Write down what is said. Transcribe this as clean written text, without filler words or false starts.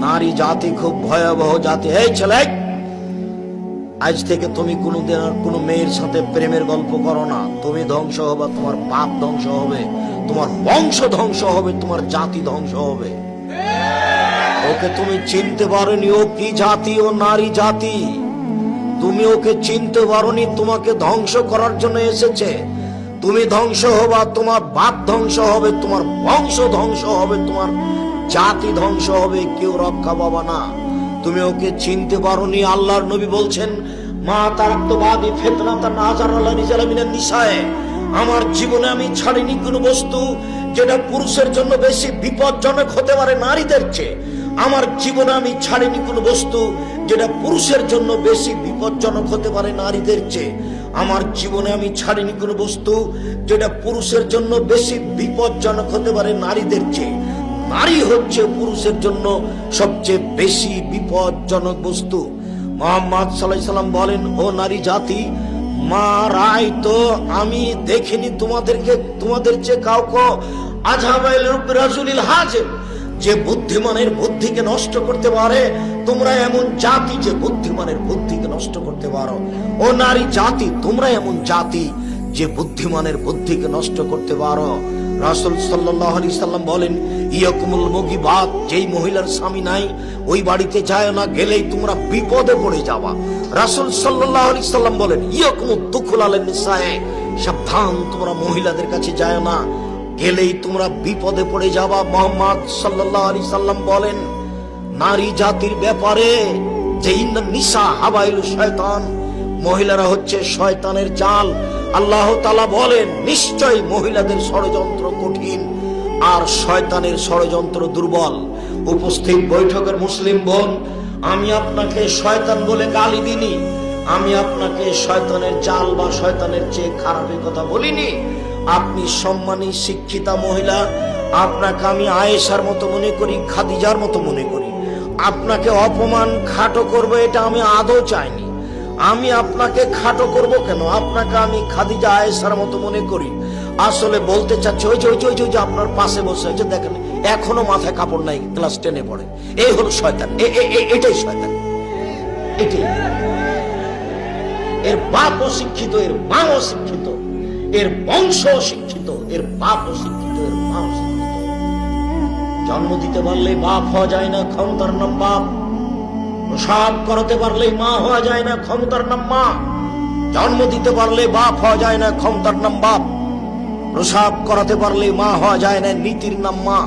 নারী জাতি খুব ভয়াবহ জাতি। এই ছেলে, আজ থেকে তুমি কোনোদিন আর কোনো মেয়ের সাথে প্রেমের গল্প করো না। তুমি ধ্বংস হবে, তোমার বাপ ধ্বংস হবে, তোমার বংশ ধ্বংস হবে, তোমার জাতি ধ্বংস হবে। ওকে তুমি চিনতে পারোনি, ও কি জাতি? ও নারী জাতি। তুমি ওকে চিনতে পারোনি, তোমাকে ধ্বংস করার জন্য এসেছে। তুমি ধ্বংস হবা, তোমার বাপ ধ্বংস হবে, তোমার বংশ ধ্বংস হবে, তোমার জাতি ধ্বংস হবে, কেউ রক্ষা পাবা না। তুমি ওকে চিনতে পারোনি। আল্লাহর নবী বলছেন, মা তারাক্তুবাদি ফিতনাতান আযারাল্লাহ রিজালা মিনান নিসায়ে, আমার জীবনে আমি ছাড়িনি কোনো বস্তু যেটা পুরুষের জন্য বেশি বিপজ্জনক হতে পারে নারীদের চেয়ে। আমার জীবনে আমি ছাড়িনি কোনো বস্তু যেটা পুরুষের জন্য বেশি বিপজ্জনক হতে পারে নারীদের চেয়ে। আমার জীবনে আমি ছাড়িনি কোনো বস্তু যেটা পুরুষের জন্য বেশি বিপজ্জনক হতে পারে নারীদের চেয়ে। নারী হচ্ছে পুরুষের জন্য সবচেয়ে বেশি বিপজ্জনক বস্তু। মুহাম্মদ সাল্লাল্লাহু আলাইহি সাল্লাম বলেন, ও নারী জাতি, মা রায় তো আমি দেখিনি তোমাদের চেয়ে কাউকে আজহাবাইল রাজুলিল হাজিব, যে বুদ্ধিমানের বুদ্ধিকে নষ্ট করতে পারে। তোমরা এমন জাতি যে বুদ্ধিমানের বুদ্ধিকে নষ্ট করতে পারো। ও নারী জাতি, তোমরা এমন জাতি যে বুদ্ধিমানের বুদ্ধিকে নষ্ট করতে পারো। রাসূল সাল্লাল্লাহু আলাইহি সাল্লাম বলেন, ইয়াকুমুল মুগিবাত, যেই মহিলার স্বামী নাই ওই বাড়িতে যায় না, গেলেই তোমরা বিপদে পড়ে যাবা। রাসূল সাল্লাল্লাহু আলাইহি সাল্লাম বলেন, ইয়াকুমুদ দুখুল আলান নিসায়ে, সাবধান তোমরা মহিলাদের কাছে যায় না, গেলেই তোমরা বিপদে পড়ে যাবা। মুহাম্মদ সাল্লাল্লাহু আলাইহি সাল্লাম বলেন নারী জাতির ব্যাপারে যে ইন্নান নিসা হাবাইলু শয়তান, মহিলারা হচ্ছে শয়তানের জাল। আল্লাহ তাআলা বলেন, নিশ্চয় মহিলাদের ষড়যন্ত্র কঠিন আর শয়তানের ষড়যন্ত্র দুর্বল। উপস্থিত বৈঠকের মুসলিম বোন, আমি আপনাকে শয়তান বলে গালি দিনি, আমি আপনাকে শয়তানের জাল বা শয়তানের চেয়ে খারাপের কথা বলিনি। আপনি সম্মানী শিক্ষিতা মহিলা, আপনাকে আমি আয়েশার মতো মনে করি, খাদিজার মতো মনে করি। আপনাকে অপমান খাটো করবো এটা আমি আদৌ চাইনি। আমি আপনাকে খাটো করব কেন? আপনাকে আমি খাদিজা আয়েশার মতো মনে করি। আসলে বলতে চাচ্ছি, ওই যে আপনার পাশে বসে আছে দেখেন, এখনো মাথায় কাপড় নাই, ক্লাস 10-এ পড়ে। এই হলো শয়তান, এটাই শয়তান, এটাই। এর বাপ অশিক্ষিত, এর মা অশিক্ষিত, এর বংশ অশিক্ষিত, এর বাপ অশিক্ষিত, এর মা অশিক্ষিত। জন্ম দিতে পারলে বাপ হওয়া যায় না, ক্ষমতার নাম বাপ। প্রসাব করাতে পারলে মা হওয়া যায় না, ক্ষমতার নাম মা। জন্ম দিতে পারলে বাপ হওয়া যায় না, ক্ষমতার নাম বাপ। প্রসাব করাতে পারলে মা হওয়া যায় না, নীতির নাম মা।